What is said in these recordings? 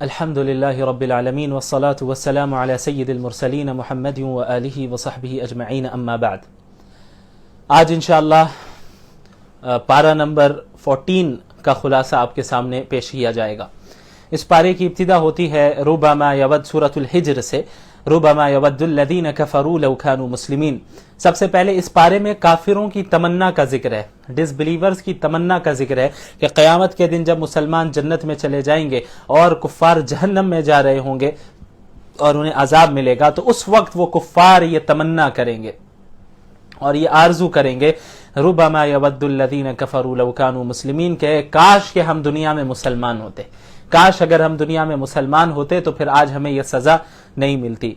الحمدللہ رب العالمین والصلاة والسلام علی سید المرسلین محمد وآلہ وصحبہ اجمعین اما بعد۔ آج انشاءاللہ پارہ نمبر 14 کا خلاصہ آپ کے سامنے پیش کیا جائے گا۔ اس پارے کی ابتدا ہوتی ہے ربما یود سورۃ الحجر سے، ربما یود الذین کفروا لو کانوا مسلمین۔ سب سے پہلے اس پارے میں کافروں کی تمنا کا ذکر ہے، ڈس بلیورز کی تمنا کا ذکر ہے کہ قیامت کے دن جب مسلمان جنت میں چلے جائیں گے اور کفار جہنم میں جا رہے ہوں گے اور انہیں عذاب ملے گا، تو اس وقت وہ کفار یہ تمنا کریں گے اور یہ آرزو کریں گے ربما یود الذین کفروا لو کانوا مسلمین، کہ کاش کہ ہم دنیا میں مسلمان ہوتے، کاش اگر ہم دنیا میں مسلمان ہوتے تو پھر آج ہمیں یہ سزا نہیں ملتی،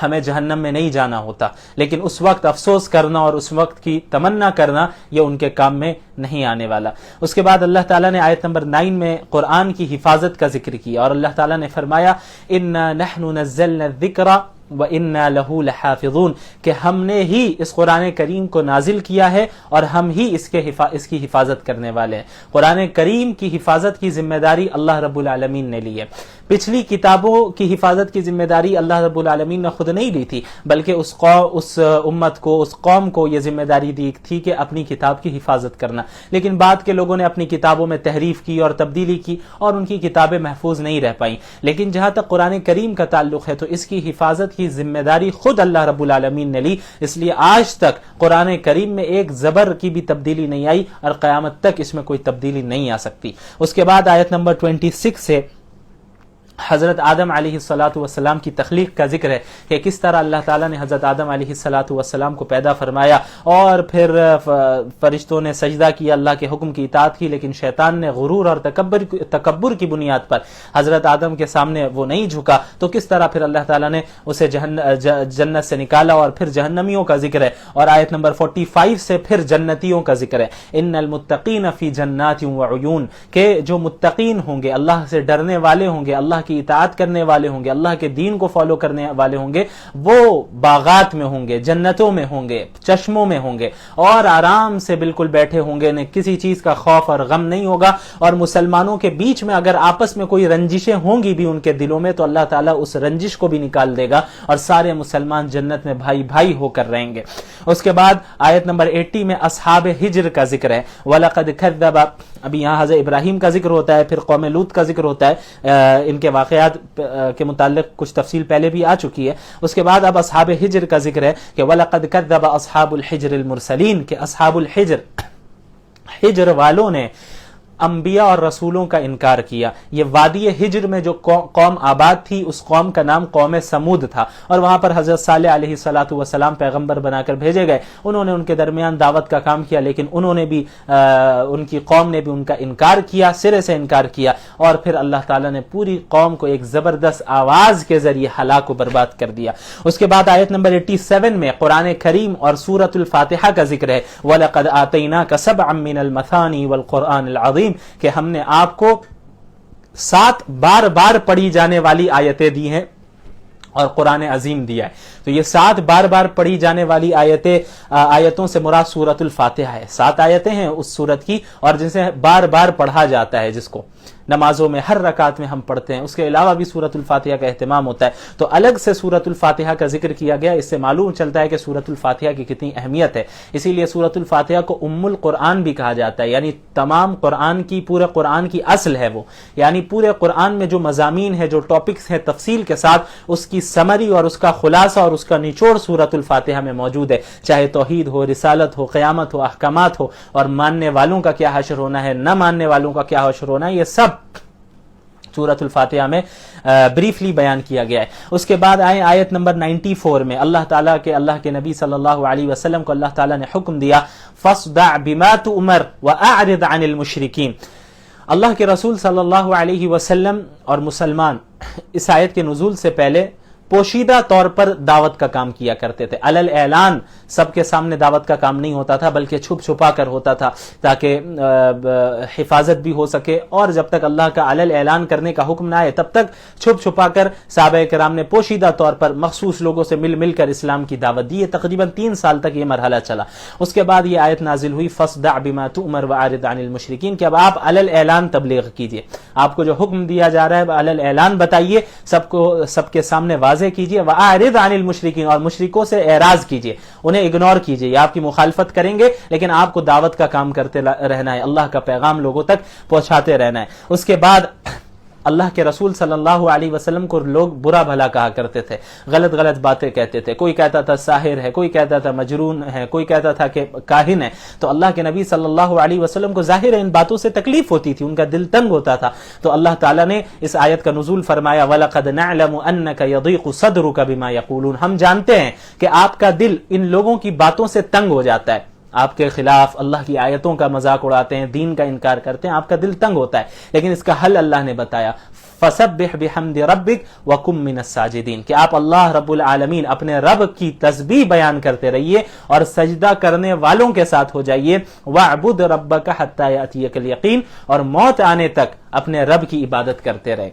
ہمیں جہنم میں نہیں جانا ہوتا۔ لیکن اس وقت افسوس کرنا اور اس وقت کی تمنا کرنا یہ ان کے کام میں نہیں آنے والا۔ اس کے بعد اللہ تعالیٰ نے آیت نمبر 9 میں قرآن کی حفاظت کا ذکر کیا اور اللہ تعالیٰ نے فرمایا اِنَّا نَحْنُ نَزَّلْنَا الذِّكْرَ وَإِنَّا لَهُ لَحَافِظُونَ، کہ ہم نے ہی اس قرآن کریم کو نازل کیا ہے اور ہم ہی اس کی حفاظت کرنے والے ہیں۔ قرآن کریم کی حفاظت کی ذمہ داری اللہ رب العالمین نے لی ہے۔ پچھلی کتابوں کی حفاظت کی ذمہ داری اللہ رب العالمین نے خود نہیں لی تھی، بلکہ اس امت کو، اس قوم کو یہ ذمہ داری دی تھی کہ اپنی کتاب کی حفاظت کرنا۔ لیکن بعد کے لوگوں نے اپنی کتابوں میں تحریف کی اور تبدیلی کی اور ان کی کتابیں محفوظ نہیں رہ پائیں۔ لیکن جہاں تک قرآن کریم کا تعلق ہے تو اس کی حفاظت کی ذمہ داری خود اللہ رب العالمین نے لی، اس لیے آج تک قرآن کریم میں ایک زبر کی بھی تبدیلی نہیں آئی اور قیامت تک اس میں کوئی تبدیلی نہیں آ سکتی۔ اس کے بعد آیت نمبر 26 سے حضرت آدم علیہ السلام کی تخلیق کا ذکر ہے کہ کس طرح اللہ تعالیٰ نے حضرت آدم علیہ السلام کو پیدا فرمایا اور پھر فرشتوں نے سجدہ کیا، اللہ کے حکم کی اطاعت کی، لیکن شیطان نے غرور اور تکبر کی بنیاد پر حضرت آدم کے سامنے وہ نہیں جھکا، تو کس طرح پھر اللہ تعالیٰ نے اسے جنت سے نکالا اور پھر جہنمیوں کا ذکر ہے۔ اور آیت نمبر 45 سے پھر جنتیوں کا ذکر ہے، ان المتقین فی جنات وعیون، کہ جو متقین ہوں گے، اللہ سے ڈرنے والے ہوں گے، اللہ کی اطاعت کرنے والے ہوں گے، اللہ کے دین کو فالو کرنے والے ہوں گے، وہ باغات میں ہوں گے، جنتوں میں ہوں گے، چشموں میں ہوں گے اور آرام سے بالکل بیٹھے ہوں گے، کسی چیز کا خوف اور غم نہیں ہوگا۔ اور مسلمانوں کے بیچ میں اگر آپس میں کوئی رنجشیں ہوں گی بھی ان کے دلوں میں، تو اللہ تعالیٰ اس رنجش کو بھی نکال دے گا اور سارے مسلمان جنت میں بھائی بھائی ہو کر رہیں گے۔ اس کے بعد آیت نمبر 80 میں اصحاب حجر کا ذکر ہے، وَلَقَدْ كَذَّبَ، ابھی یہاں حضرت ابراہیم کا ذکر ہوتا ہے، پھر قوم لوط کا ذکر ہوتا ہے، ان کے واقعات کے متعلق کچھ تفصیل پہلے بھی آ چکی ہے۔ اس کے بعد اب اصحاب حجر کا ذکر ہے کہ وَلَقَدْ كَذَّبَ أَصْحَابُ الْحِجْرِ الْمُرْسَلِينَ، کہ اصحاب الحجر، حجر والوں نے انبیاء اور رسولوں کا انکار کیا۔ یہ وادی حجر میں جو قوم آباد تھی، اس قوم کا نام قوم سمود تھا، اور وہاں پر حضرت صالح علیہ السلام پیغمبر بنا کر بھیجے گئے۔ انہوں نے ان کے درمیان دعوت کا کام کیا، لیکن انہوں نے بھی ان کی قوم نے بھی ان کا انکار کیا، سرے سے انکار کیا، اور پھر اللہ تعالیٰ نے پوری قوم کو ایک زبردست آواز کے ذریعے ہلاک و برباد کر دیا۔ اس کے بعد آیت نمبر 87 میں قرآن کریم اور سورۃ الفاتحہ کا ذکر ہے، وَلَقَدْ آتَيْنَاكَ سَبْعًا مِّنَ الْمَثَانِي وَالْقُرْآنِ الْعَظِيمِ، کہ ہم نے آپ کو 7 بار بار پڑھی جانے والی آیتیں دی ہیں اور قرآن عظیم دیا ہے۔ تو یہ 7 بار بار پڑھی جانے والی آیتوں سے مراد سورۃ الفاتحہ ہے۔ 7 آیتیں ہیں اس سورت کی، اور جسے بار بار پڑھا جاتا ہے، جس کو نمازوں میں ہر رکعت میں ہم پڑھتے ہیں، اس کے علاوہ بھی سورۃ الفاتحہ کا اہتمام ہوتا ہے۔ تو الگ سے سورۃ الفاتحہ کا ذکر کیا گیا، اس سے معلوم چلتا ہے کہ سورۃ الفاتحہ کی کتنی اہمیت ہے۔ اسی لیے سورۃ الفاتحہ کو ام القرآن بھی کہا جاتا ہے، یعنی تمام قرآن کی، پورے قرآن کی اصل ہے وہ، یعنی پورے قرآن میں جو مضامین ہیں، جو ٹاپکس ہیں تفصیل کے ساتھ، اس کی سمری اور اس کا خلاصہ اور اس کا نچوڑ سورۃ الفاتحہ میں موجود ہے، چاہے توحید ہو، رسالت ہو، قیامت ہو، احکامات ہو، اور ماننے والوں کا کیا حشر ہونا ہے، نہ ماننے والوں کا کیا حشر ہونا ہے، یہ سب سورۃ الفاتحہ میں بریفلی بیان کیا گیا ہے۔ اس کے بعد آئے آیت نمبر 94 میں، اللہ کے نبی صلی اللہ علیہ وسلم کو اللہ تعالیٰ نے حکم دیا فَاصْدَعْ بِمَا تُؤْمَرْ وَأَعْرِضْ عَنِ الْمُشْرِكِينَ۔ اللہ کے رسول صلی اللہ علیہ وسلم اور مسلمان اس آیت کے نزول سے پہلے پوشیدہ طور پر دعوت کا کام کیا کرتے تھے. علل اعلان سب کے سامنے دعوت کا کام نہیں ہوتا تھا بلکہ چھپ چھپا کر ہوتا تھا تاکہ حفاظت بھی ہو سکے, اور جب تک اللہ کا علل اعلان کرنے کا حکم نہ آئے تب تک چھپ چھپا کر صحابہ کرام نے پوشیدہ طور پر مخصوص لوگوں سے مل مل کر اسلام کی دعوت دی. تقریباً 3 سال تک یہ مرحلہ چلا. اس کے بعد یہ آیت نازل ہوئی فاصدع بما تؤمر واعرض عن المشرکین, کہ اب آپ علل اعلان تبلیغ کیجئے, آپ کو جو حکم دیا جا رہا ہے علل اعلان بتائیے, سب کے سامنے واضح کیجئے. واعرض عن المشرکین, اور مشرکوں سے اعراض کیجئے, انہیں اگنور کیجئے. یہ آپ کی مخالفت کریں گے لیکن آپ کو دعوت کا کام کرتے رہنا ہے, اللہ کا پیغام لوگوں تک پہنچاتے رہنا ہے. اس کے بعد اللہ کے رسول صلی اللہ علیہ وسلم کو لوگ برا بھلا کہا کرتے تھے, غلط غلط باتیں کہتے تھے. کوئی کہتا تھا ساحر ہے, کوئی کہتا تھا مجنون ہے, کوئی کہتا تھا کہ کاہن ہے. تو اللہ کے نبی صلی اللہ علیہ وسلم کو ظاہر ہے ان باتوں سے تکلیف ہوتی تھی, ان کا دل تنگ ہوتا تھا. تو اللہ تعالیٰ نے اس آیت کا نزول فرمایا وَلَقَدْ نَعْلَمُ أَنَّكَ يَضِيقُ صَدْرُكَ بِمَا يَقُولُونَ, ہم جانتے ہیں کہ آپ کا دل ان لوگوں کی باتوں سے تنگ ہو جاتا ہے, آپ کے خلاف اللہ کی آیتوں کا مذاق اڑاتے ہیں, دین کا انکار کرتے ہیں, آپ کا دل تنگ ہوتا ہے. لیکن اس کا حل اللہ نے بتایا فَسَبِّحْ بِحَمْدِ رَبِّكَ وَكُن مِّنَ السَّاجِدِينَ, کہ آپ اللہ رب العالمین اپنے رب کی تسبیح بیان کرتے رہیے اور سجدہ کرنے والوں کے ساتھ ہو جائیے. وَاعْبُدْ رَبَّكَ حَتَّى يَأْتِيَكَ الْيَقِينُ, اور موت آنے تک اپنے رب کی عبادت کرتے رہے.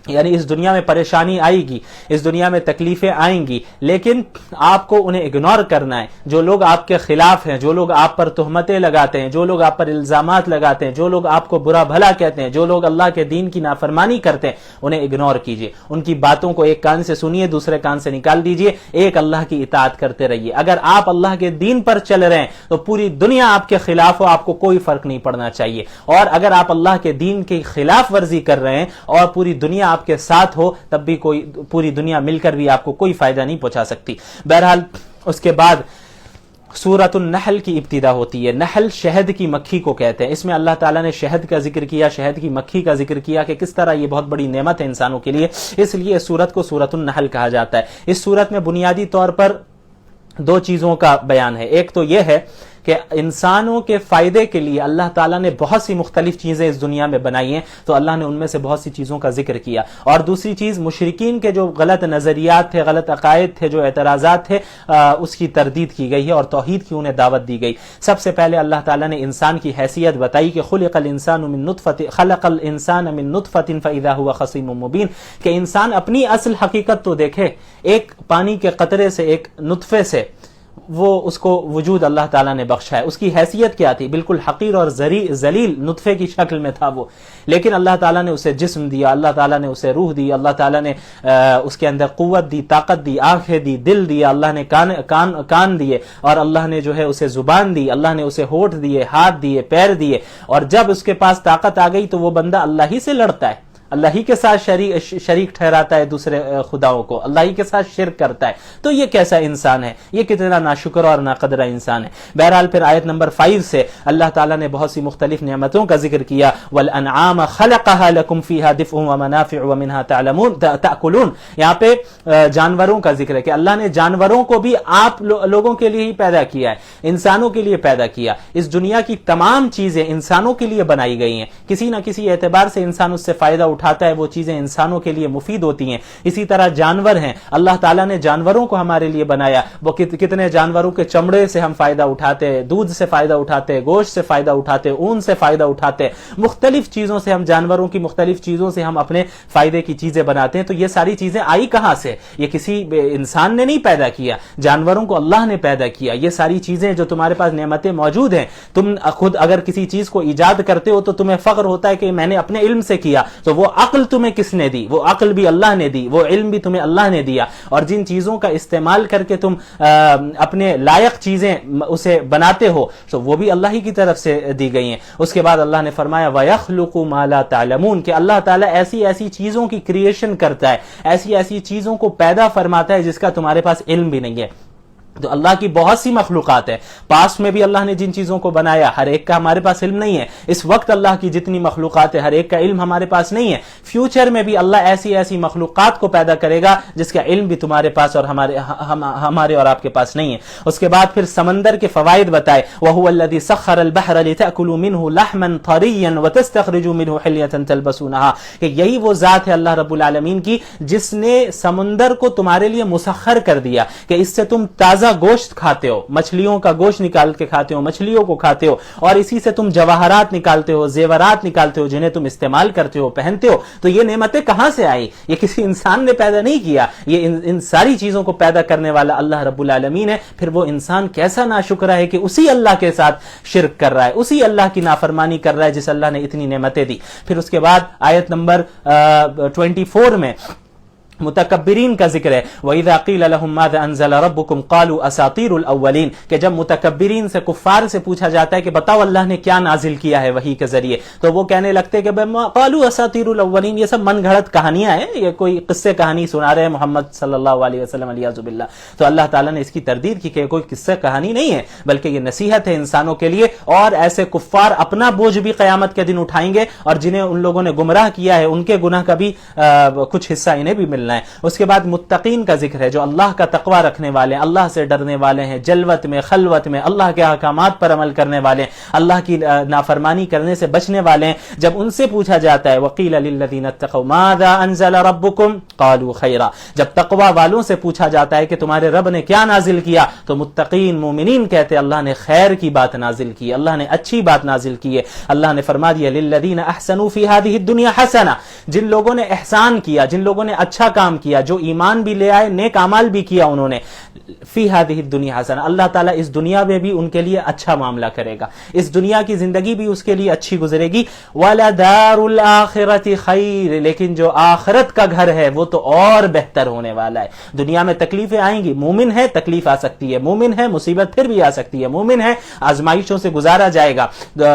یعنی اس دنیا میں پریشانی آئے گی, اس دنیا میں تکلیفیں آئیں گی, لیکن آپ کو انہیں اگنور کرنا ہے. جو لوگ آپ کے خلاف ہیں, جو لوگ آپ پر تہمتیں لگاتے ہیں, جو لوگ آپ پر الزامات لگاتے ہیں, جو لوگ آپ کو برا بھلا کہتے ہیں, جو لوگ اللہ کے دین کی نافرمانی کرتے ہیں, انہیں اگنور کیجئے. ان کی باتوں کو ایک کان سے سنیے, دوسرے کان سے نکال دیجئے, ایک اللہ کی اطاعت کرتے رہیے. اگر آپ اللہ کے دین پر چل رہے ہیں تو پوری دنیا آپ کے خلاف ہو, آپ کو کوئی فرق نہیں پڑنا چاہیے. اور اگر آپ اللہ کے دین کی خلاف ورزی کر رہے ہیں اور پوری دنیا آپ کے ساتھ ہو, تب بھی پوری دنیا مل کر بھی آپ کو کوئی فائدہ نہیں پہنچا سکتی. بہرحال اس کے بعد سورۃ النحل کی ابتدا ہوتی ہے. نحل شہد کی مکھی کو کہتے ہیں. اس میں اللہ تعالیٰ نے شہد کا ذکر کیا, شہد کی مکھی کا ذکر کیا کہ کس طرح یہ بہت بڑی نعمت ہے انسانوں کے لیے, اس لیے اس سورت کو سورۃ النحل کہا جاتا ہے. اس سورت میں بنیادی طور پر 2 چیزوں کا بیان ہے. ایک تو یہ ہے کہ انسانوں کے فائدے کے لیے اللہ تعالیٰ نے بہت سی مختلف چیزیں اس دنیا میں بنائی ہیں, تو اللہ نے ان میں سے بہت سی چیزوں کا ذکر کیا. اور دوسری چیز مشرکین کے جو غلط نظریات تھے, غلط عقائد تھے, جو اعتراضات تھے, اس کی تردید کی گئی ہے اور توحید کی انہیں دعوت دی گئی. سب سے پہلے اللہ تعالیٰ نے انسان کی حیثیت بتائی کہ خلق الانسان من نطفة فاذا هو خصيم مبين, کہ انسان اپنی اصل حقیقت تو دیکھے, ایک پانی کے قطرے سے, ایک نطفے سے وہ اس کو وجود اللہ تعالیٰ نے بخشا ہے. اس کی حیثیت کیا تھی؟ بالکل حقیر اور ذلیل نطفے کی شکل میں تھا وہ, لیکن اللہ تعالیٰ نے اسے جسم دیا, اللہ تعالیٰ نے اسے روح دی, اللہ تعالیٰ نے اس کے اندر قوت دی, طاقت دی, آنکھیں دی, دل دیا, اللہ نے کان دیے, اور اللہ نے جو ہے اسے زبان دی, اللہ نے اسے ہونٹ دیے, ہاتھ دیے, پیر دیے. اور جب اس کے پاس طاقت آ گئی تو وہ بندہ اللہ ہی سے لڑتا ہے, اللہ ہی کے ساتھ شریک ٹھہراتا ہے دوسرے خداؤں کو, اللہ ہی کے ساتھ شرک کرتا ہے. تو یہ کیسا انسان ہے, یہ کتنا ناشکر اور ناقدرہ انسان ہے. بہرحال پھر آیت نمبر 5 سے اللہ تعالیٰ نے بہت سی مختلف نعمتوں کا ذکر کیا. وَالْأَنْعَامَ خَلَقَهَا لَكُمْ فِيهَا دِفْءٌ وَمَنَافِعُ وَمِنْهَا تَأْكُلُونَ. یہاں پہ جانوروں کا ذکر ہے کہ اللہ نے جانوروں کو بھی آپ لوگوں کے لیے ہی پیدا کیا ہے, انسانوں کے لیے پیدا کیا. اس دنیا کی تمام چیزیں انسانوں کے لیے بنائی گئی ہیں, کسی نہ کسی اعتبار سے انسان اس سے فائدہ اٹھاتا ہے, وہ چیزیں انسانوں کے لیے مفید ہوتی ہیں. اسی طرح جانور ہیں, اللہ تعالیٰ نے جانوروں کو ہمارے لیے بنایا. وہ کتنے جانوروں کے چمڑے سے ہم فائدہ اٹھاتے, دودھ سے فائدہ اٹھاتے, گوشت سے فائدہ اٹھاتے, اون سے فائدہ اٹھاتے, مختلف چیزوں سے ہم, جانوروں کی مختلف چیزوں سے ہم اپنے فائدے کی چیزیں بناتے ہیں. تو یہ ساری چیزیں آئی کہاں سے؟ یہ کسی انسان نے نہیں پیدا کیا, جانوروں کو اللہ نے پیدا کیا. یہ ساری چیزیں جو تمہارے پاس نعمتیں موجود ہیں, تم خود اگر کسی چیز کو ایجاد کرتے ہو تو تمہیں فخر ہوتا ہے کہ میں نے اپنے علم سے کیا. تو وہ عقل تمہیں کس نے دی؟ وہ عقل بھی اللہ نے دی, وہ علم بھی تمہیں اللہ نے دیا. اور جن چیزوں کا استعمال کر کے تم اپنے لائق چیزیں اسے بناتے ہو, تو وہ بھی اللہ ہی کی طرف سے دی گئی ہیں. اس کے بعد اللہ نے فرمایا وَيَخْلُقُ مَا لَا تَعْلَمُونَ, کہ اللہ تعالیٰ ایسی چیزوں کی کریشن کرتا ہے, ایسی چیزوں کو پیدا فرماتا ہے جس کا تمہارے پاس علم بھی نہیں ہے. تو اللہ کی بہت سی مخلوقات ہے. پاسٹ میں بھی اللہ نے جن چیزوں کو بنایا ہر ایک کا ہمارے پاس علم نہیں ہے. اس وقت اللہ کی جتنی مخلوقات ہے ہر ایک کا علم ہمارے پاس نہیں ہے. فیوچر میں بھی اللہ ایسی ایسی مخلوقات کو پیدا کرے گا جس کا علم بھی تمہارے پاس اور ہمارے اور آپ کے پاس نہیں ہے. اس کے بعد پھر سمندر کے فوائد بتائے. وَهُوَ الَّذِي سَخَّرَ الْبَحْرَ لِتَأْكُلُوا مِنْهُ لَحْمًا طَرِيًّا وَتَسْتَخْرِجُوا مِنْهُ حِلْيَةً تَلْبَسُونَهَا, کہ یہی وہ ذات ہے اللہ رب العالمین کی جس نے سمندر کو تمہارے لیے مسخر کر دیا کہ اس سے تم تازہ گوشت کھاتے ہو, مچھلیوں کا گوشت نکال کے کھاتے ہو, مچھلیوں کو کھاتے ہو, اور اسی سے تم جواہرات نکالتے ہو, زیورات نکالتے ہو جنہیں تم استعمال کرتے ہو, پہنتے ہو. تو یہ نعمتیں کہاں سے آئی؟ یہ کسی انسان نے پیدا نہیں کیا, یہ ان ساری چیزوں کو پیدا کرنے والا اللہ رب العالمین ہے. پھر وہ انسان کیسا ناشکرا ہے کہ اسی اللہ کے ساتھ شرک کر رہا ہے, اسی اللہ کی نافرمانی کر رہا ہے جس اللہ نے اتنی نعمتیں دی. پھر اس کے بعد آیت نمبر 24 میں متکبرین کا ذکر ہے. وَإِذَا قِيلَ لَهُمْ مَاذَا أَنزَلَ رَبُّكُمْ قَالُوا أَسَاطِيرُ الْأَوَّلِينَ, کہ جب متکبرین سے, کفار سے پوچھا جاتا ہے کہ بتاؤ اللہ نے کیا نازل کیا ہے وحی کے ذریعے, تو وہ کہنے لگتے کہ قَالُوا أَسَاطِيرُ الْأَوَّلِينَ, یہ سب من گھڑت کہانیاں ہیں, یہ کوئی قصے کہانی سنا رہے ہیں محمد صلی اللہ علیہ وسلم علیہ باللہ. تو اللہ تعالیٰ نے اس کی تردید کی کہ کوئی قصہ کہانی نہیں ہے بلکہ یہ نصیحت ہے انسانوں کے لیے, اور ایسے کفار اپنا بوجھ بھی قیامت کے دن اٹھائیں گے, اور جنہیں ان لوگوں نے گمراہ کیا ہے ان کے گناہ کا بھی کچھ حصہ انہیں بھی ملنا ہے. اس کے بعد متقین کا ذکر ہے, جو اللہ کا تقوی رکھنے والے, اللہ سے ڈرنے والے ہیں, جلوت میں خلوت میں اللہ کے احکامات پر عمل کرنے والے, اللہ کی نافرمانی کرنے سے بچنے والے ہیں. جب ان سے پوچھا جاتا ہے وَقِيلَ لِلَّذِينَ اتَّقَوْا مَاذَا أَنزَلَ رَبُّكُمْ قَالُوا خَيْرًا, جب تقوی والوں سے پوچھا جاتا ہے کہ تمہارے رب نے کیا نازل کیا, تو متقین مومنین کہتے اللہ نے خیر کی بات نازل کی, اللہ نے اچھی بات نازل کی ہے. اللہ نے فرما دیا لِلَّذِينَ أَحْسَنُوا فِي هَذِهِ الدُّنْيَا حَسَنَةً, جن لوگوں نے احسان کیا, جن لوگوں نے اچھا کام کیا, جو ایمان بھی لے آئے, نیک اعمال بھی کیا انہوں نے, فی ہذہ الدنیا حسنہ, اللہ تعالیٰ اس دنیا میں بھی ان کے لیے اچھا معاملہ کرے گا, اس دنیا کی زندگی بھی اس کے لیے اچھی گزرے گی. وَلَدَارُ الْآخِرَةِ خَيْرٌ, لیکن جو آخرت کا گھر ہے وہ تو اور بہتر ہونے والا ہے. دنیا میں تکلیفیں آئیں گی, مومن ہے تکلیف آ سکتی ہے, مومن ہے مصیبت پھر بھی آ سکتی ہے, مومن ہے آزمائشوں سے گزارا جائے گا,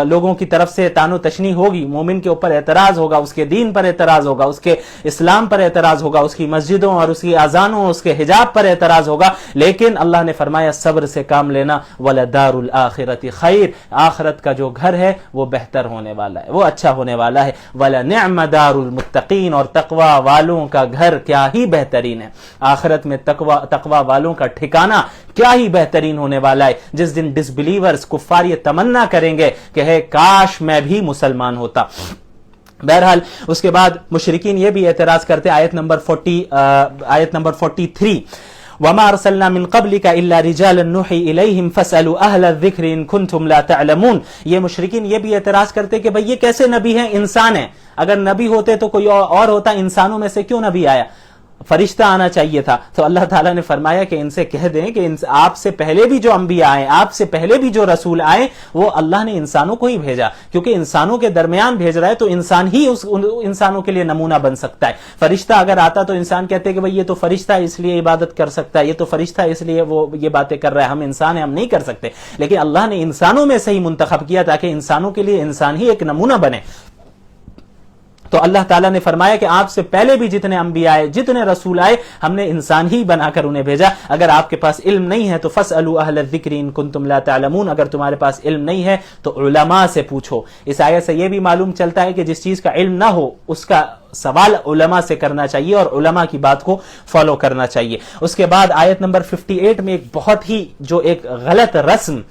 لوگوں کی طرف سے تان و تشنی ہوگی, مومن کے اوپر اعتراض ہوگا, اس کے دین پر اعتراض ہوگا, اس کے اسلام پر اعتراض ہوگا, اس کی مسجدوں اور اس کی اذانوں, اس کے حجاب پر اعتراض ہوگا, لیکن اللہ نے فرمایا صبر سے کام لینا. وَلَدَارُ الْآخِرَةِ خَيْرٌ, آخرت کا جو گھر ہے وہ بہتر ہونے والا ہے, وہ اچھا ہونے والا ہے. وَلَنِعْمَ دَارُ الْمُتَّقِينَ, اور تقوی والوں کا گھر کیا ہی بہترین ہے. آخرت میں تقوی والوں کا ٹھکانہ کیا ہی بہترین ہونے والا ہے, جس دن ڈس بلیورز, کفار یہ تمنا کریں گے کہ ہے کاش میں بھی مسلمان ہوتا. بہرحال اس کے بعد مشرکین یہ بھی اعتراض کرتے, آیت نمبر 43, وَمَا أَرْسَلْنَا مِن قَبْلِكَ إِلَّا رِجَالًا نُوحِي إِلَيْهِمْ فَاسْأَلُوا أَهْلَ الذِّكْرِ إِن كُنتُمْ لَا تَعْلَمُونَ. یہ مشرکین یہ بھی اعتراض کرتے کہ بھئی یہ کیسے نبی ہیں, انسان ہیں, اگر نبی ہوتے تو کوئی اور ہوتا, انسانوں میں سے کیوں نبی آیا, فرشتہ آنا چاہیے تھا. تو اللہ تعالیٰ نے فرمایا کہ ان سے کہہ دیں کہ آپ سے پہلے بھی جو انبیاء آئے, آپ سے پہلے بھی جو رسول آئے, وہ اللہ نے انسانوں کو ہی بھیجا, کیونکہ انسانوں کے درمیان بھیج رہا ہے تو انسان ہی اس انسانوں کے لیے نمونہ بن سکتا ہے. فرشتہ اگر آتا تو انسان کہتے کہ بھئی یہ تو فرشتہ اس لیے عبادت کر سکتا ہے, یہ تو فرشتہ اس لیے وہ یہ باتیں کر رہا ہے, ہم انسان ہیں ہم نہیں کر سکتے. لیکن اللہ نے انسانوں میں سے ہی منتخب کیا تاکہ انسانوں کے لیے انسان ہی ایک نمونہ بنے. تو اللہ تعالیٰ نے فرمایا کہ آپ سے پہلے بھی جتنے انبیاء آئے, جتنے رسول آئے, ہم نے انسان ہی بنا کر انہیں بھیجا. اگر آپ کے پاس علم نہیں ہے تو فَاسْأَلُوا أَهْلَ الذِّكْرِ إِن كُنتُمْ لَا تَعْلَمُونَ, اگر تمہارے پاس علم نہیں ہے تو علماء سے پوچھو. اس آیت سے یہ بھی معلوم چلتا ہے کہ جس چیز کا علم نہ ہو اس کا سوال علماء سے کرنا چاہیے اور علماء کی بات کو فالو کرنا چاہیے. اس کے بعد آیت نمبر 58 میں ایک بہت ہی جو ایک غلط رسم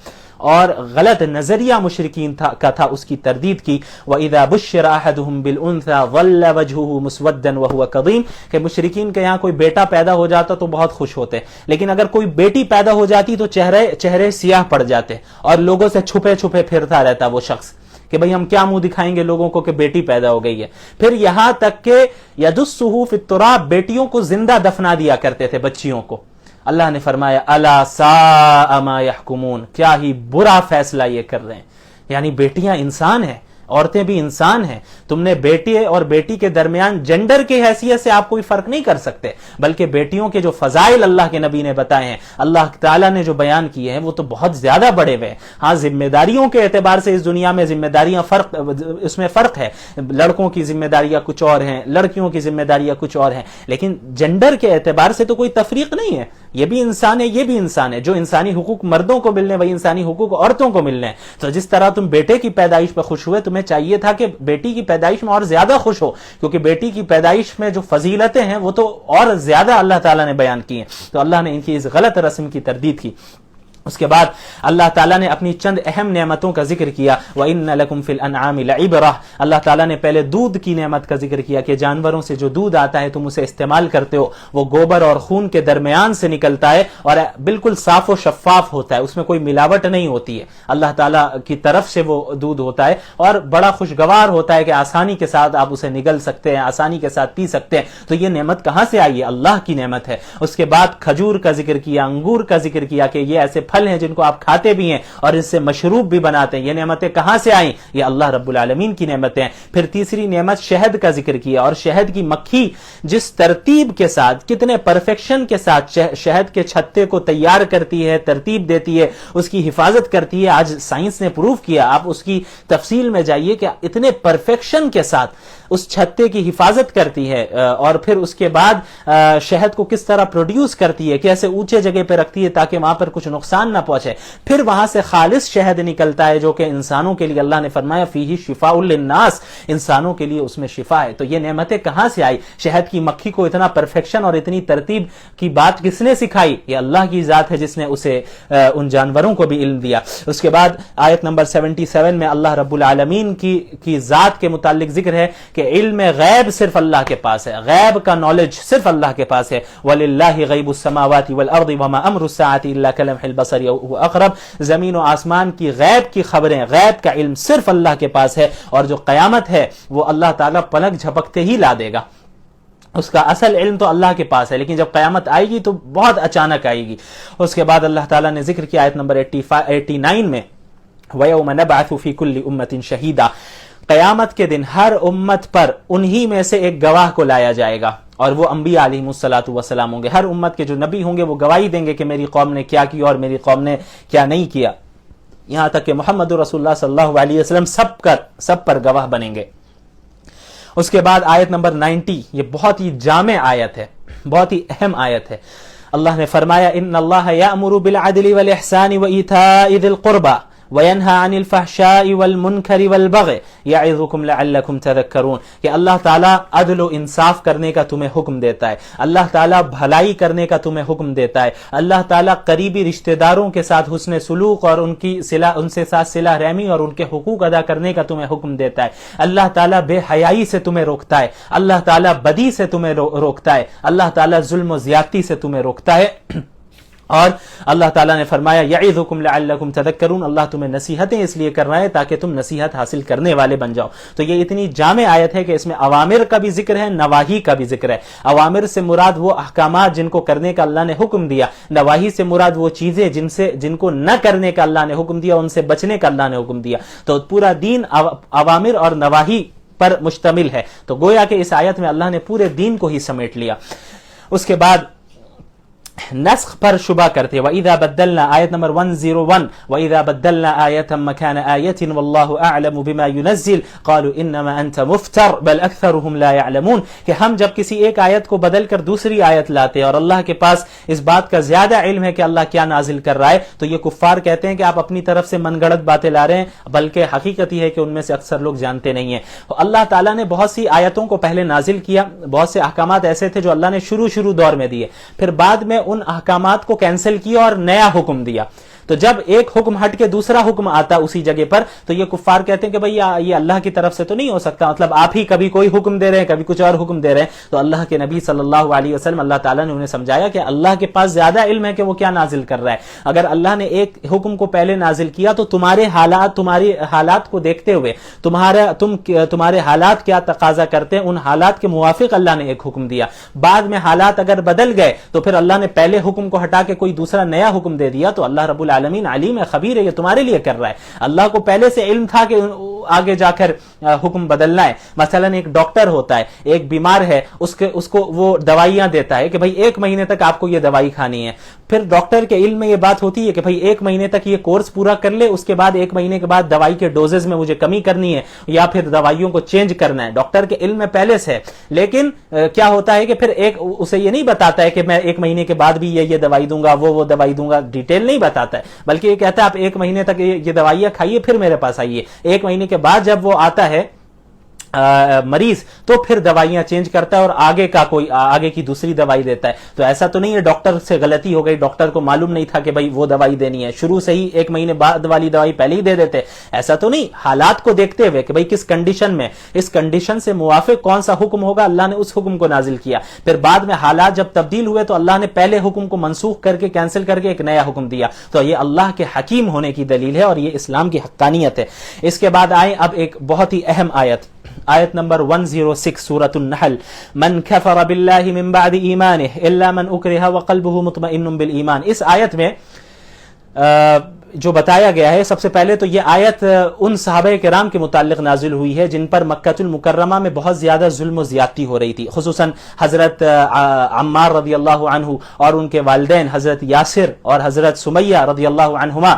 اور غلط نظریہ مشرکین کا تھا, اس کی تردید کی. وَإِذَا بُشِّرَ أَحَدُهُمْ بِالْأُنثَىٰ ظَلَّ وَجْهُهُ مُسْوَدًّا وَهُوَ كَظِيمٌ, کہ مشرکین کے یہاں کوئی بیٹا پیدا ہو جاتا تو بہت خوش ہوتے, لیکن اگر کوئی بیٹی پیدا ہو جاتی تو چہرے سیاہ پڑ جاتے اور لوگوں سے چھپے چھپے پھرتا رہتا وہ شخص کہ بھئی ہم کیا منہ دکھائیں گے لوگوں کو کہ بیٹی پیدا ہو گئی ہے. پھر یہاں تک کہ يَدُسُّهُ فِي التُّرَابِ, بیٹیوں کو زندہ دفنا دیا کرتے تھے بچیوں کو. اللہ نے فرمایا الا ساء ما يحكمون, کیا ہی برا فیصلہ یہ کر رہے ہیں. یعنی بیٹیاں انسان ہیں, عورتیں بھی انسان ہیں. تم نے بیٹی اور بیٹی کے درمیان جنڈر کی حیثیت سے آپ کوئی فرق نہیں کر سکتے, بلکہ بیٹیوں کے جو فضائل اللہ کے نبی نے بتائے ہیں, اللہ تعالیٰ نے جو بیان کیے ہیں, وہ تو بہت زیادہ بڑے ہوئے ہیں. ہاں ذمہ داریوں کے اعتبار سے اس دنیا میں ذمہ داریاں اس میں فرق ہے, لڑکوں کی ذمہ داریاں کچھ اور ہیں, لڑکیوں کی ذمہ داریاں کچھ اور ہیں, لیکن جنڈر کے اعتبار سے تو کوئی تفریق نہیں ہے. یہ بھی انسان ہے, یہ بھی انسان ہے. جو انسانی حقوق مردوں کو ملنے وہی انسانی حقوق عورتوں کو ملنے ہیں. تو جس طرح تم بیٹے کی پیدائش پہ خوش ہوئے, تمہیں چاہیے تھا کہ بیٹی کی پیدائش میں اور زیادہ خوش ہو, کیونکہ بیٹی کی پیدائش میں جو فضیلتیں ہیں وہ تو اور زیادہ اللہ تعالیٰ نے بیان کی ہیں. تو اللہ نے ان کی اس غلط رسم کی تردید کی. اس کے بعد اللہ تعالیٰ نے اپنی چند اہم نعمتوں کا ذکر کیا. وَإِنَّ لَكُمْ فِي الْأَنْعَامِ لَعِبْرَةً. اللہ تعالیٰ نے پہلے دودھ کی نعمت کا ذکر کیا کہ جانوروں سے جو دودھ آتا ہے تم اسے استعمال کرتے ہو, وہ گوبر اور خون کے درمیان سے نکلتا ہے اور بالکل صاف و شفاف ہوتا ہے, اس میں کوئی ملاوٹ نہیں ہوتی ہے. اللہ تعالیٰ کی طرف سے وہ دودھ ہوتا ہے اور بڑا خوشگوار ہوتا ہے کہ آسانی کے ساتھ آپ اسے نگل سکتے ہیں, آسانی کے ساتھ پی سکتے ہیں. تو یہ نعمت کہاں سے آئی ہے؟ اللہ کی نعمت ہے. اس کے بعد کھجور کا ذکر کیا, انگور کا ذکر کیا کہ یہ ایسے پھل ہیں جن کو آپ کھاتے بھی ہیں اور اس سے مشروب بھی بناتے ہیں. یہ نعمتیں کہاں سے آئیں؟ یہ اللہ رب العالمین کی نعمتیں ہیں. پھر تیسری نعمت شہد کا ذکر کیا, اور شہد کی مکھی جس ترتیب کے ساتھ, کتنے پرفیکشن کے ساتھ شہد کے چھتے کو تیار کرتی ہے, ترتیب دیتی ہے, اس کی حفاظت کرتی ہے. آج سائنس نے پروف کیا, آپ اس کی تفصیل میں جائیے کہ اتنے پرفیکشن کے ساتھ اس چھتے کی حفاظت کرتی ہے, اور پھر اس کے بعد شہد کو کس طرح پروڈیوس کرتی ہے, کیسے اونچے جگہ پہ رکھتی ہے تاکہ وہاں پر کچھ نقصان نہ پہنچے. پھر وہاں سے خالص شہد نکلتا ہے جو کہ انسانوں کے لیے اللہ نے فرمایا فیہ شفاء للناس, انسانوں کے لیے اس میں شفا ہے. تو یہ نعمتیں کہاں سے آئی؟ شہد کی مکھی کو اتنا پرفیکشن اور اتنی ترتیب کی بات کس نے سکھائی؟ یہ اللہ کی ذات ہے جس نے اسے ان جانوروں کو بھی علم دیا. اس کے بعد آیت نمبر 77 میں اللہ رب العالمین کی ذات کے متعلق ذکر ہے کہ علم غیب صرف اللہ کے پاس ہے, غیب کا نالج صرف اللہ کے پاس ہے. وَلِلَّهِ غَيْبُ السَّمَاوَاتِ وَالْأَرْضِ وَمَا أَمْرُ السَّاعَةِ إِلَّا كَلَمْحِ الْبَصَرِ أَوْ هُوَ أَقْرَبُ. زمین و آسمان کی غیب کی خبریں, غیب کا علم صرف اللہ کے پاس ہے, اور جو قیامت ہے وہ اللہ تعالیٰ پلک جھپکتے ہی لا دے گا. اس کا اصل علم تو اللہ کے پاس ہے, لیکن جب قیامت آئے گی تو بہت اچانک آئے گی. اس کے بعد اللہ تعالیٰ نے ذکر کیا آیت نمبر 89 میں وَيَوْمَ نَبْعَثُ فِي كُلِّ أُمَّةٍ شَهِيدًا. قیامت کے دن ہر امت پر انہی میں سے ایک گواہ کو لایا جائے گا, اور وہ انبیاء علیہم الصلوۃ والسلام ہوں گے. ہر امت کے جو نبی ہوں گے وہ گواہی دیں گے کہ میری قوم نے کیا کیا اور میری قوم نے کیا نہیں کیا, یہاں تک کہ محمد رسول اللہ صلی اللہ علیہ وسلم سب پر گواہ بنیں گے. اس کے بعد آیت نمبر 90, یہ بہت ہی جامع آیت ہے, بہت ہی اہم آیت ہے. اللہ نے فرمایا ان اللہ یأمر بالعدل والاحسان وایتاء ذی القربى وَيَنْهَى عَنِ الْفَحْشَاءِ وَالْمُنْكَرِ وَالْبَغْيِ يَعِظُكُمْ لَعَلَّكُمْ تَذَكَّرُونَ. کہ اللہ تعالیٰ عدل و انصاف کرنے کا تمہیں حکم دیتا ہے, اللہ تعالیٰ بھلائی کرنے کا تمہیں حکم دیتا ہے, اللہ تعالیٰ قریبی رشتہ داروں کے ساتھ حسن سلوک اور ان سے ساتھ صلہ رحمی اور ان کے حقوق ادا کرنے کا تمہیں حکم دیتا ہے, اللہ تعالیٰ بے حیائی سے تمہیں روکتا ہے, اللہ تعالیٰ بدی سے تمہیں روکتا ہے, اللہ تعالیٰ ظلم و زیادتی سے تمہیں روکتا ہے. اور اللہ تعالیٰ نے فرمایا یعظکم لعلکم تذکرون, اللہ تمہیں نصیحتیں اس لیے کر رہا ہے تاکہ تم نصیحت حاصل کرنے والے بن جاؤ. تو یہ اتنی جامع آیت ہے کہ اس میں اوامر کا بھی ذکر ہے, نواہی کا بھی ذکر ہے. اوامر سے مراد وہ احکامات جن کو کرنے کا اللہ نے حکم دیا, نواہی سے مراد وہ چیزیں جن کو نہ کرنے کا اللہ نے حکم دیا, ان سے بچنے کا اللہ نے حکم دیا. تو پورا دین اوامر اور نواہی پر مشتمل ہے. تو گویا کہ اس آیت میں اللہ نے پورے دین کو ہی سمیٹ لیا. اس کے بعد نسخ پر شبہ کرتے, وَإِذَا بَدَّلْنَا آیت نمبر 101 وَإِذَا بَدَّلْنَا آیَةً مَكَانَ آیَةٍ وَاللَّهُ أَعْلَمُ بِمَا يُنَزِّلُ قَالُوا إِنَّمَا أَنْتَ مُفْتَرٍ بَلْ أَكْثَرُهُمْ لَا يَعْلَمُونَ. کہ ہم جب کسی ایک آیت کو بدل کر دوسری آیت لاتے اور اللہ کے پاس اس بات کا زیادہ علم ہے کہ اللہ کیا نازل کر رہا ہے, تو یہ کفار کہتے ہیں کہ آپ اپنی طرف سے من گڑت باتیں لا رہے ہیں, بلکہ حقیقت یہ ہے کہ ان میں سے اکثر لوگ جانتے نہیں ہیں. اللہ تعالیٰ نے بہت سی آیتوں کو پہلے نازل کیا, بہت سے احکامات ایسے تھے جو اللہ نے شروع دور میں دیے, پھر بعد میں ان احکامات کو کینسل کیا اور نیا حکم دیا. تو جب ایک حکم ہٹ کے دوسرا حکم آتا اسی جگہ پر, تو یہ کفار کہتے ہیں کہ بھئی یہ اللہ کی طرف سے تو نہیں ہو سکتا, مطلب آپ ہی کبھی کوئی حکم دے رہے ہیں, کبھی کچھ اور حکم دے رہے ہیں. تو اللہ کے نبی صلی اللہ علیہ وسلم, اللہ تعالیٰ نے انہیں سمجھایا کہ اللہ کے پاس زیادہ علم ہے کہ وہ کیا نازل کر رہا ہے. اگر اللہ نے ایک حکم کو پہلے نازل کیا تو تمہارے حالات کو دیکھتے ہوئے, تمہارے حالات کیا تقاضا کرتے ہیں, ان حالات کے موافق اللہ نے ایک حکم دیا. بعد میں حالات اگر بدل گئے تو پھر اللہ نے پہلے حکم کو ہٹا کے کوئی دوسرا نیا حکم دے دیا. تو اللہ رب العالمین العالمین علیم ہے، خبیر ہے، یہ تمہارے لیے کر رہا ہے. اللہ کو پہلے سے علم تھا کہ آگے جا کر حکم بدلنا ہے. مثلا ایک ڈاکٹر ہوتا ہے، ایک بیمار ہے، اس کو وہ دوائیاں دیتا ہے کہ بھائی 1 مہینے تک آپ کو یہ دوائی کھانی ہے. پھر ڈاکٹر کے علم میں یہ بات ہوتی ہے کہ بھائی 1 مہینے تک یہ کورس پورا کر لے، اس کے بعد 1 مہینے کے بعد دوائی کے ڈوزز میں مجھے کمی کرنی ہے یا پھر دوائیوں کو چینج کرنا ہے. ڈاکٹر کے علم میں پہلے سے ہے. لیکن کیا ہوتا ہے کہ پھر اسے یہ نہیں بتاتا ہے کہ میں 1 مہینے کے بعد بھی یہ دوائی دوں گا، وہ دوائی دوں گا، ڈیٹیل نہیں بتاتا ہے، بلکہ یہ کہتا ہے آپ 1 مہینے تک یہ دوائیاں کھائیے، پھر میرے پاس آئیے. 1 مہینے کے بعد جب وہ آتا ہے مریض تو پھر دوائیاں چینج کرتا ہے اور آگے کی دوسری دوائی دیتا ہے. تو ایسا تو نہیں ہے ڈاکٹر سے غلطی ہو گئی، ڈاکٹر کو معلوم نہیں تھا کہ بھائی وہ دوائی دینی ہے، شروع سے ہی 1 مہینے بعد والی دوائی پہلے ہی دے دیتے. ایسا تو نہیں، حالات کو دیکھتے ہوئے کہ بھئی کس کنڈیشن میں، اس کنڈیشن سے موافق کون سا حکم ہوگا، اللہ نے اس حکم کو نازل کیا. پھر بعد میں حالات جب تبدیل ہوئے تو اللہ نے پہلے حکم کو منسوخ کر کے کینسل کر کے ایک نیا حکم دیا. تو یہ اللہ کے حکیم ہونے کی دلیل ہے اور یہ اسلام کی حقانیت ہے. اس کے بعد آئیں اب ایک بہت ہی اہم آیت نمبر 106 سورۃ النحل. من کفر باللہ من بعد ایمانہ الا من اکرہ وقلبہ مطمئن بالایمان. اس آیت میں جو بتایا گیا ہے، سب سے پہلے تو یہ آیت ان صحابہ کرام کے متعلق نازل ہوئی ہے جن پر مکہ المکرمہ میں بہت زیادہ ظلم و زیادتی ہو رہی تھی، خصوصاً حضرت عمار رضی اللہ عنہ اور ان کے والدین حضرت یاسر اور حضرت سمیہ رضی اللہ عنہما.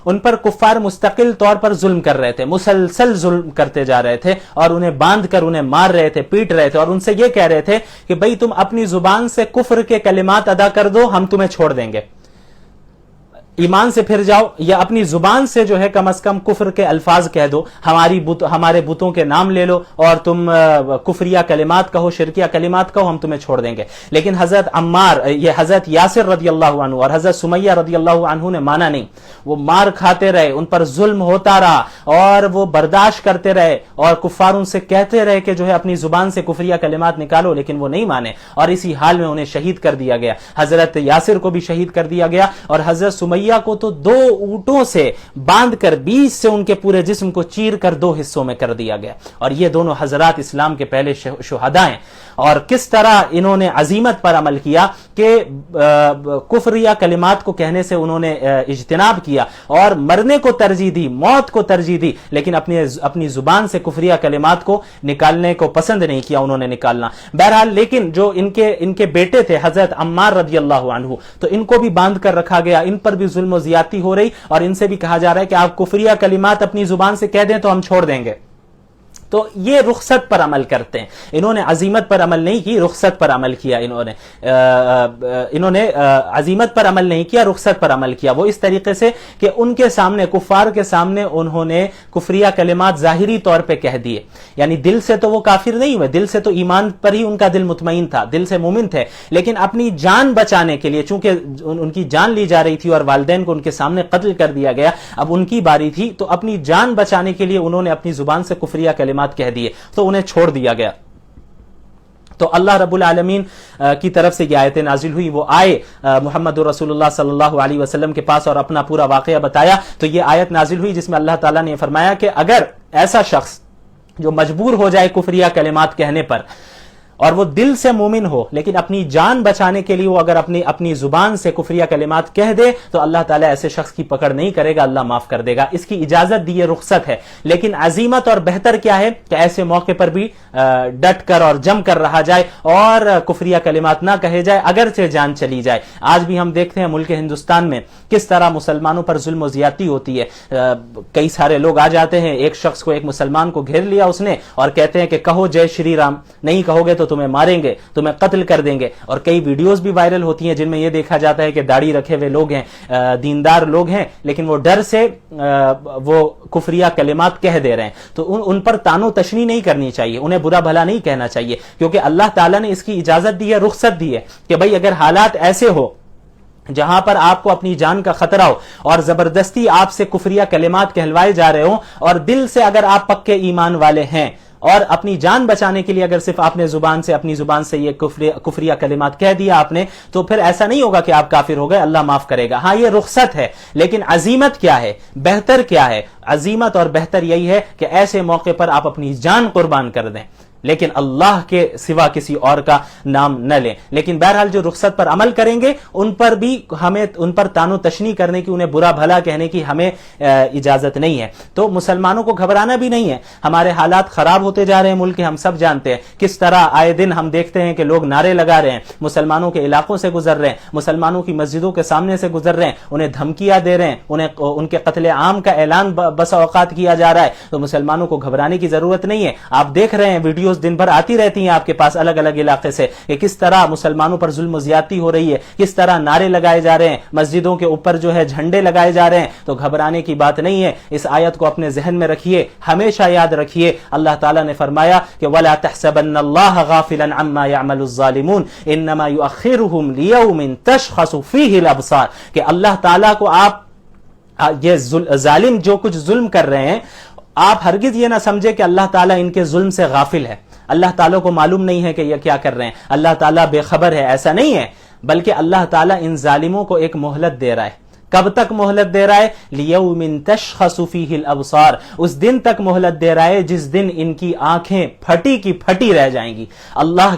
ان پر کفار مستقل طور پر ظلم کر رہے تھے، مسلسل ظلم کرتے جا رہے تھے اور انہیں باندھ کر انہیں مار رہے تھے، پیٹ رہے تھے اور ان سے یہ کہہ رہے تھے کہ بھئی تم اپنی زبان سے کفر کے کلمات ادا کر دو، ہم تمہیں چھوڑ دیں گے، ایمان سے پھر جاؤ، یا اپنی زبان سے جو ہے کم از کم کفر کے الفاظ کہہ دو، ہمارے بتوں کے نام لے لو اور تم کفریہ کلمات کہو، شرکیہ کلمات کہو، ہم تمہیں چھوڑ دیں گے. لیکن حضرت عمار، یہ حضرت یاسر رضی اللہ عنہ اور حضرت سمیہ رضی اللہ عنہ نے مانا نہیں. وہ مار کھاتے رہے، ان پر ظلم ہوتا رہا اور وہ برداشت کرتے رہے اور کفار ان سے کہتے رہے کہ جو ہے اپنی زبان سے کفریہ کلمات نکالو، لیکن وہ نہیں مانے اور اسی حال میں انہیں شہید کر دیا گیا. حضرت یاسر کو بھی شہید کر دیا گیا اور حضرت سمیہ کو تو 2 اونٹوں سے باندھ کر 20 سے ان کے پورے جسم کو چیر کر 2 حصوں میں کر دیا گیا. اور یہ دونوں حضرات اسلام کے پہلے شہداء ہیں. اور کس طرح انہوں نے عزیمت پر عمل کیا کہ کفریہ کلمات کو کہنے سے انہوں نے اجتناب کیا اور مرنے کو ترجیح دی، موت کو ترجیح دی، لیکن اپنی زبان سے کفریہ کلمات کو نکالنے کو پسند نہیں کیا انہوں نے نکالنا. بہرحال لیکن جو ان کے بیٹے تھے حضرت عمار رضی اللہ عنہ، تو ان کو بھی باندھ کر رکھا گیا، ان پر بھی ظلم و زیادتی ہو رہی اور ان سے بھی کہا جا رہا ہے کہ آپ کفریہ کلمات اپنی زبان سے کہہ دیں تو ہم چھوڑ دیں گے. تو یہ رخصت پر عمل کرتے ہیں. انہوں نے عزیمت پر عمل نہیں کی، رخصت پر عمل کیا. انہوں نے عزیمت پر عمل نہیں کیا، رخصت پر عمل کیا. وہ اس طریقے سے کہ ان کے سامنے، کفار کے سامنے انہوں نے کفریہ کلمات ظاہری طور پہ کہہ دیے. یعنی دل سے تو وہ کافر نہیں ہوئے، دل سے تو ایمان پر ہی ان کا دل مطمئن تھا، دل سے مومن تھے، لیکن اپنی جان بچانے کے لیے، چونکہ ان کی جان لی جا رہی تھی اور والدین کو ان کے سامنے قتل کر دیا گیا، اب ان کی باری تھی، تو اپنی جان بچانے کے لیے انہوں نے اپنی زبان سے کفریہ کلمات کہہ دیے، تو انہیں چھوڑ دیا گیا. تو اللہ رب العالمین کی طرف سے یہ آیتیں نازل ہوئی. وہ آئے محمد رسول اللہ صلی اللہ علیہ وسلم کے پاس اور اپنا پورا واقعہ بتایا. تو یہ آیت نازل ہوئی جس میں اللہ تعالیٰ نے فرمایا کہ اگر ایسا شخص جو مجبور ہو جائے کفریہ کلمات کہنے پر اور وہ دل سے مومن ہو، لیکن اپنی جان بچانے کے لیے وہ اگر اپنی زبان سے کفریہ کلمات کہہ دے، تو اللہ تعالیٰ ایسے شخص کی پکڑ نہیں کرے گا، اللہ معاف کر دے گا. اس کی اجازت دی، یہ رخصت ہے. لیکن عزیمت اور بہتر کیا ہے کہ ایسے موقع پر بھی ڈٹ کر اور جم کر رہا جائے اور کفریہ کلمات نہ کہے جائے، اگرچہ جان چلی جائے. آج بھی ہم دیکھتے ہیں ملک ہندوستان میں کس طرح مسلمانوں پر ظلم و زیادتی ہوتی ہے. کئی سارے لوگ آ جاتے ہیں، ایک شخص کو، ایک مسلمان کو گھیر لیا اس نے اور کہتے ہیں کہ کہو جے شری رام، نہیں کہو گے تو تمہیں ماریں گے، تمہیں قتل کر دیں گے. اور کئی ویڈیوز بھی وائرل ہوتی ہیں جن میں یہ دیکھا جاتا ہے کہ داڑھی رکھے ہوئے لوگ ہیں، دیندار لوگ ہیں، لیکن وہ ڈر سے وہ کفریہ کلمات کہہ دے رہے ہیں. تو ان پر تانو تشنی نہیں کرنی چاہیے، انہیں برا بھلا نہیں کہنا چاہیے، کیونکہ اللہ تعالیٰ نے اس کی اجازت دی ہے، رخصت دی ہے کہ بھئی اگر حالات ایسے ہو جہاں پر آپ کو اپنی جان کا خطرہ ہو اور زبردستی آپ سے کفریہ کلمات کہلوائے جا رہے ہوں، اور دل سے اگر آپ پکے ایمان والے ہیں اور اپنی جان بچانے کے لیے اگر صرف آپ نے اپنی زبان سے یہ کفریہ کلمات کہہ دیا آپ نے، تو پھر ایسا نہیں ہوگا کہ آپ کافر ہو گئے، اللہ معاف کرے گا. ہاں یہ رخصت ہے، لیکن عزیمت کیا ہے، بہتر کیا ہے؟ عزیمت اور بہتر یہی ہے کہ ایسے موقع پر آپ اپنی جان قربان کر دیں. لیکن اللہ کے سوا کسی اور کا نام نہ لیں. لیکن بہرحال جو رخصت پر عمل کریں گے ان پر بھی ہمیں ان پر تان و تشنی کرنے کی، انہیں برا بھلا کہنے کی ہمیں اجازت نہیں ہے. تو مسلمانوں کو گھبرانا بھی نہیں ہے. ہمارے حالات خراب ہوتے جا رہے ہیں ملک کے، ہم سب جانتے ہیں کس طرح آئے دن ہم دیکھتے ہیں کہ لوگ نعرے لگا رہے ہیں، مسلمانوں کے علاقوں سے گزر رہے ہیں، مسلمانوں کی مسجدوں کے سامنے سے گزر رہے ہیں، انہیں دھمکیاں دے رہے ہیں، انہیں ان کے قتل عام کا اعلان بس اوقات کیا جا رہا ہے. تو مسلمانوں کو گھبرانے کی ضرورت نہیں ہے. آپ دیکھ رہے ہیں ویڈیوز دن بھر آتی رہتی ہیں آپ کے پاس الگ الگ علاقے سے کہ کس طرح مسلمانوں پر ظلم و زیادتی ہو رہی ہے، کس طرح نعرے لگائے جا رہے ہیں، مسجدوں کے اوپر جو ہے جھنڈے لگائے جا رہے ہیں. تو گھبرانے کی بات نہیں ہے. اس آیت کو اپنے ذہن میں رکھیے، ہمیشہ یاد رکھیے. اللہ تعالیٰ نے فرمایا کہ وَلَا تَحْسَبَنَّ اللَّهَ غَافِلًا عَمَّا يَعْمَلُ الظَّالِمُونَ إِنَّمَا يُؤَخِّرُهُمْ لِيَوْمٍ تَشْخَصُ فِيهِ الْأَبْصَارُ کہ اللہ تعالیٰ کو آپ یہ ظالم جو کچھ ظلم کر رہے ہیں، آپ ہرگز یہ نہ سمجھے کہ اللہ تعالیٰ ان کے ظلم سے غافل ہے، اللہ تعالیٰ کو معلوم نہیں ہے کہ یہ کیا کر رہے ہیں، اللہ تعالیٰ بے خبر ہے. ایسا نہیں ہے، بلکہ اللہ تعالیٰ ان ظالموں کو ایک مہلت دے رہا ہے. کب تک مہلت دے رہا ہے؟ لیوم تشخص فیہ الابصار، اس دن تک مہلت دے رہا ہے جس دن ان کی آنکھیں پھٹی کی پھٹی رہ جائیں گی اللہ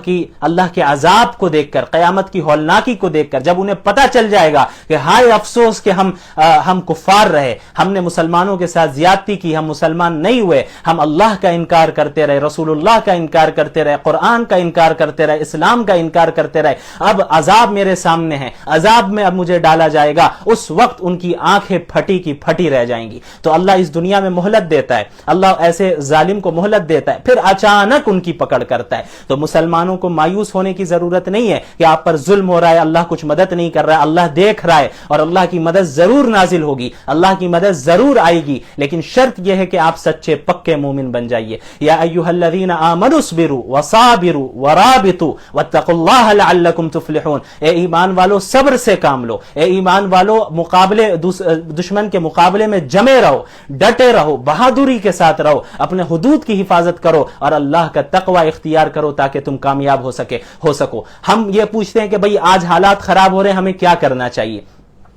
کے عذاب کو دیکھ کر، قیامت کی ہولناکی کو دیکھ کر. جب انہیں پتہ چل جائے گا کہ ہائے افسوس کہ ہم کفار رہے، ہم نے مسلمانوں کے ساتھ زیادتی کی، ہم مسلمان نہیں ہوئے، ہم اللہ کا انکار کرتے رہے، رسول اللہ کا انکار کرتے رہے، قرآن کا انکار کرتے رہے، اسلام کا انکار کرتے رہے، اب عذاب میرے سامنے ہے، عذاب میں اب مجھے ڈالا جائے گا. اس وقت ان کی آنکھیں پھٹی کی پھٹی رہ جائیں گی. تو اللہ اس دنیا میں مہلت دیتا ہے، اللہ ایسے ظالم کو مہلت دیتا ہے، پھر اچانک ان کی پکڑ کرتا ہے. تو مسلمانوں کو مایوس ہونے کی ضرورت نہیں ہے کہ آپ پر ظلم ہو رہا ہے، اللہ کچھ مدد نہیں کر رہا ہے. اللہ دیکھ رہا ہے اور اللہ کی مدد ضرور نازل ہوگی، اللہ کی مدد ضرور آئے گی. لیکن شرط یہ ہے کہ آپ سچے پکے مومن بن جائیے. یا ایھا الذین آمنوا اصبروا وصابروا ورابطوا واتقوا اللہ لعلکم تفلحون. اے ایمان والو صبر سے کام لو، اے ایمان والو دشمن کے مقابلے میں جمے رہو، ڈٹے رہو، بہادری کے ساتھ رہو، اپنے حدود کی حفاظت کرو اور اللہ کا تقوی اختیار کرو تاکہ تم کامیاب ہو سکو. ہم یہ پوچھتے ہیں کہ بھئی آج حالات خراب ہو رہے ہیں، ہمیں کیا کرنا چاہیے؟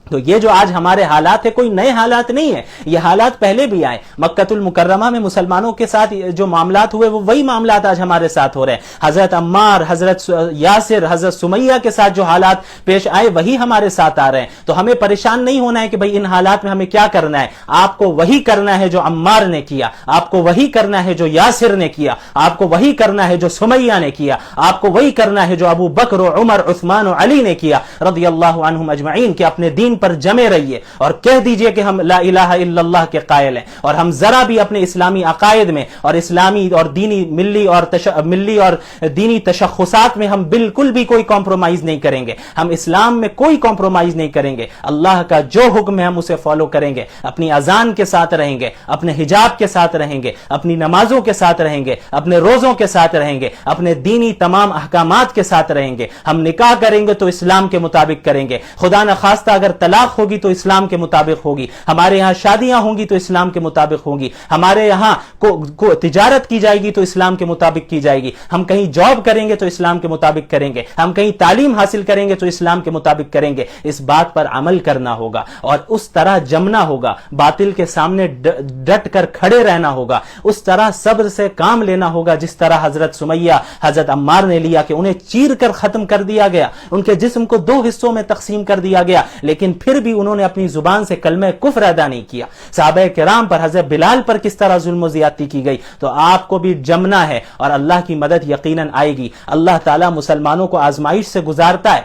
تو یہ جو آج ہمارے حالات ہیں کوئی نئے حالات نہیں ہیں، یہ حالات پہلے بھی آئے. مکہ المکرمہ میں مسلمانوں کے ساتھ جو معاملات ہوئے وہ وہی معاملات آج ہمارے ساتھ ہو رہے ہیں. حضرت عمار، حضرت یاسر، حضرت سمیہ کے ساتھ جو حالات پیش آئے وہی ہمارے ساتھ آ رہے ہیں. تو ہمیں پریشان نہیں ہونا ہے کہ بھئی ان حالات میں ہمیں کیا کرنا ہے. آپ کو وہی کرنا ہے جو عمار نے کیا، آپ کو وہی کرنا ہے جو یاسر نے کیا، آپ کو وہی کرنا ہے جو سمیہ نے کیا، آپ کو وہی کرنا ہے جو ابو بکر و عمر، عثمان و علی نے کیا رضی اللہ عنہم اجمعین. کہ اپنے دین پر جمے رہیے اور کہہ دیجئے کہ ہم لا الہ الا اللہ کے قائل ہیں، اور ہم ذرا بھی اپنے اسلامی عقائد میں اور اسلامی اور دینی ملی اور دینی تشخصات میں ہم بالکل بھی کوئی کمپرومائز نہیں کریں گے. ہم اسلام میں کوئی کمپرومائز نہیں کریں گے. اللہ کا جو حکم ہے ہم اسے فالو کریں گے، اپنی اذان کے ساتھ رہیں گے، اپنے حجاب کے ساتھ رہیں گے، اپنی نمازوں کے ساتھ رہیں گے، اپنے روزوں کے ساتھ رہیں گے، اپنے دینی تمام احکامات کے ساتھ رہیں گے. ہم نکاح کریں گے تو اسلام کے مطابق کریں گے. خدا نخواستہ اگر طلاق ہوگی تو اسلام کے مطابق ہوگی. ہمارے یہاں شادیاں ہوں گی تو اسلام کے مطابق ہوں گی. ہمارے یہاں کو تجارت کی جائے گی تو اسلام کے مطابق کی جائے گی. ہم کہیں جاب کریں گے تو اسلام کے مطابق کریں گے. ہم کہیں تعلیم حاصل کریں گے تو اسلام کے مطابق کریں گے. اس بات پر عمل کرنا ہوگا اور اس طرح جمنا ہوگا، باطل کے سامنے ڈٹ کر کھڑے رہنا ہوگا، اس طرح صبر سے کام لینا ہوگا جس طرح حضرت سمیہ، حضرت عمار نے لیا کہ انہیں چیر کر ختم کر دیا گیا، ان کے جسم کو 2 حصوں میں تقسیم کر دیا گیا، لیکن پھر بھی انہوں نے اپنی زبان سے کلمہ کفر ادا نہیں کیا. صحابہ کرام پر، حضرت بلال پر کس طرح ظلم و زیادتی کی گئی. تو آپ کو بھی جمنا ہے اور اللہ کی مدد یقیناً آئے گی. اللہ تعالیٰ مسلمانوں کو آزمائش سے گزارتا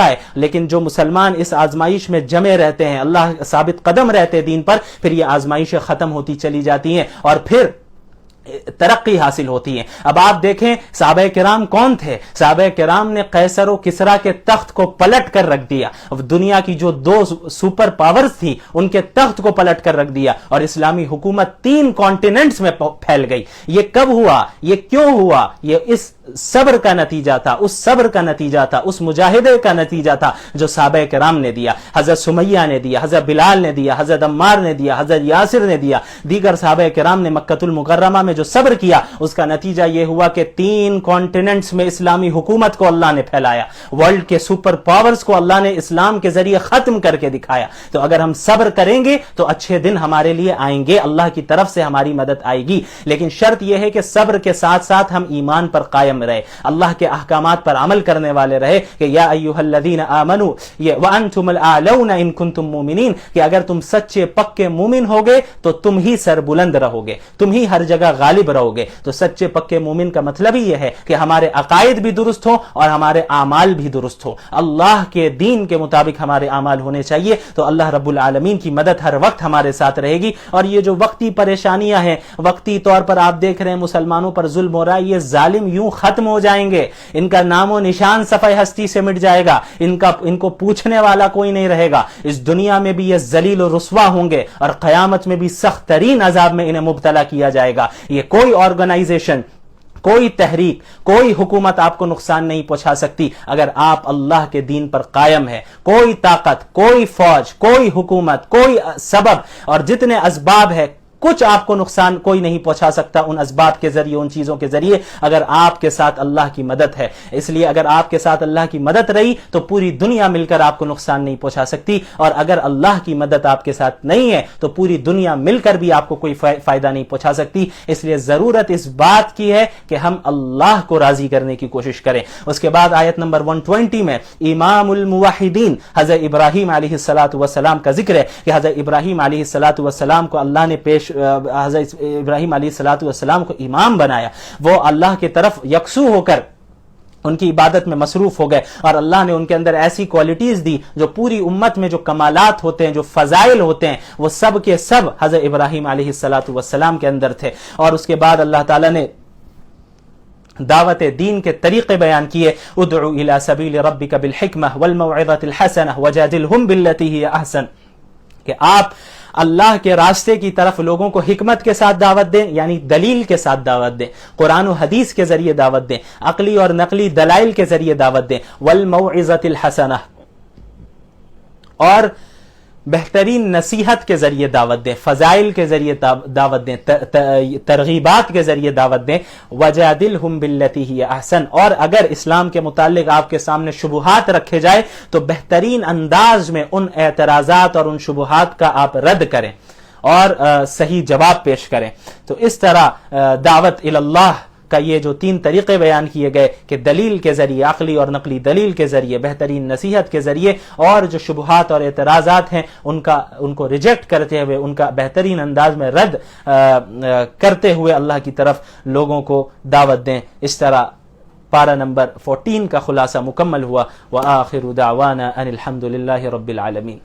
ہے، لیکن جو مسلمان اس آزمائش میں جمے رہتے ہیں، اللہ ثابت قدم رہتے دین پر، پھر یہ آزمائشیں ختم ہوتی چلی جاتی ہیں اور پھر ترقی حاصل ہوتی ہے. اب آپ دیکھیں صحابہ کرام کون تھے. صحابہ کرام نے قیصر و کسریٰ کے تخت کو پلٹ کر رکھ دیا. دنیا کی جو 2 سپر پاورز تھی ان کے تخت کو پلٹ کر رکھ دیا اور اسلامی حکومت 3 کانٹیننٹس میں پھیل گئی. یہ کب ہوا؟ یہ کیوں ہوا؟ یہ اس صبر کا نتیجہ تھا، اس صبر کا نتیجہ تھا، اس مجاہدے کا نتیجہ تھا جو صحابہ کرام نے دیا، حضرت سمیہ نے دیا، حضرت بلال نے دیا، حضرت عمار نے دیا، حضرت یاسر نے دیا، دیگر صحابہ کرام نے مکہ المکرمہ میں جو صبر کیا، اس کا نتیجہ یہ ہوا کہ 3 کانٹیننٹس میں اسلامی حکومت کو اللہ نے پھیلایا، ورلڈ کے سپر پاورز کو اللہ نے اسلام کے ذریعے ختم کر کے دکھایا۔ تو اگر ہم صبر کریں گے تو اچھے دن ہمارے لیے آئیں گے، اللہ کی طرف سے ہماری مدد آئے گی، لیکن شرط یہ ہے کہ صبر کے ساتھ ساتھ ہم ایمان پر قائم رہے، اللہ کے احکامات پر عمل کرنے والے رہے، کہ یا ایھا الذین آمنوا وانتم الاعلون ان کنتم مؤمنین، کہ اگر تم سچے پکے مومن ہوگے تو تم ہی سربلند رہو گے، تم ہی ہر جگہ غالب رہو گے۔ تو سچے پکے مومن کا مطلب ہی یہ ہے کہ ہمارے عقائد بھی درست ہوں اور ہمارے اعمال بھی درست ہوں، اللہ کے دین کے مطابق ہمارے اعمال ہونے چاہیے، تو اللہ رب العالمین کی مدد ہر وقت ہمارے ساتھ رہے گی۔ اور یہ جو وقتی پریشانیاں ہیں، وقتی طور پر آپ دیکھ رہے ہیں مسلمانوں پر ظلم ہو رہا ہے، یہ ظالم یوں ختم ہو جائیں گے، ان کا نام و نشان صفحہ ہستی سے مٹ جائے گا، ان کو پوچھنے والا کوئی نہیں رہے گا، اس دنیا میں بھی یہ ذلیل و رسوا ہوں گے اور قیامت میں بھی سخت ترین عذاب میں انہیں مبتلا کیا جائے گا۔ یہ کوئی آرگنائزیشن، کوئی تحریک، کوئی حکومت آپ کو نقصان نہیں پہنچا سکتی اگر آپ اللہ کے دین پر قائم ہے۔ کوئی طاقت، کوئی فوج، کوئی حکومت، کوئی سبب اور جتنے اسباب ہے، کچھ آپ کو نقصان کوئی نہیں پہنچا سکتا ان اسباب کے ذریعے، ان چیزوں کے ذریعے، اگر آپ کے ساتھ اللہ کی مدد ہے۔ اس لیے اگر آپ کے ساتھ اللہ کی مدد رہی تو پوری دنیا مل کر آپ کو نقصان نہیں پہنچا سکتی، اور اگر اللہ کی مدد آپ کے ساتھ نہیں ہے تو پوری دنیا مل کر بھی آپ کو کوئی فائدہ نہیں پہنچا سکتی۔ اس لیے ضرورت اس بات کی ہے کہ ہم اللہ کو راضی کرنے کی کوشش کریں۔ اس کے بعد آیت نمبر 120 میں امام الموحدین حضرت ابراہیم علیہ السلام کا ذکر ہے کہ حضرت ابراہیم علیہ السلام کو اللہ نے حضرت ابراہیم علیہ السلام کو امام بنایا، وہ اللہ کی طرف یکسو ہو کر ان کی عبادت میں مصروف ہو گئے، اور اللہ نے ان کے اندر ایسی کوالٹیز دی جو پوری امت میں جو کمالات ہوتے ہیں، جو فضائل ہوتے ہیں، وہ سب کے سب حضرت ابراہیم علیہ السلام کے اندر تھے۔ اور اس کے بعد اللہ تعالیٰ نے دعوت دین کے طریقے بیان کیے، ادعو الی سبیل ربک بالحکمہ والموعظۃ الحسنہ وجادلہم باللتی ہی احسن، کہ آپ اللہ کے راستے کی طرف لوگوں کو حکمت کے ساتھ دعوت دیں، یعنی دلیل کے ساتھ دعوت دیں، قرآن و حدیث کے ذریعے دعوت دیں، عقلی اور نقلی دلائل کے ذریعے دعوت دیں، والموعظۃ الحسنہ، اور بہترین نصیحت کے ذریعے دعوت دیں، فضائل کے ذریعے دعوت دیں، ترغیبات کے ذریعے دعوت دیں، وجادلہم باللتی ہی احسن، اور اگر اسلام کے متعلق آپ کے سامنے شبہات رکھے جائے تو بہترین انداز میں ان اعتراضات اور ان شبہات کا آپ رد کریں اور صحیح جواب پیش کریں۔ تو اس طرح دعوت اللہ کا یہ جو 3 طریقے بیان کیے گئے کہ دلیل کے ذریعے، عقلی اور نقلی دلیل کے ذریعے، بہترین نصیحت کے ذریعے، اور جو شبہات اور اعتراضات ہیں ان کو ریجیکٹ کرتے ہوئے، ان کا بہترین انداز میں رد کرتے ہوئے اللہ کی طرف لوگوں کو دعوت دیں۔ اس طرح پارہ نمبر 14 کا خلاصہ مکمل ہوا۔ وآخر دعوانا ان الحمد للہ رب العالمین۔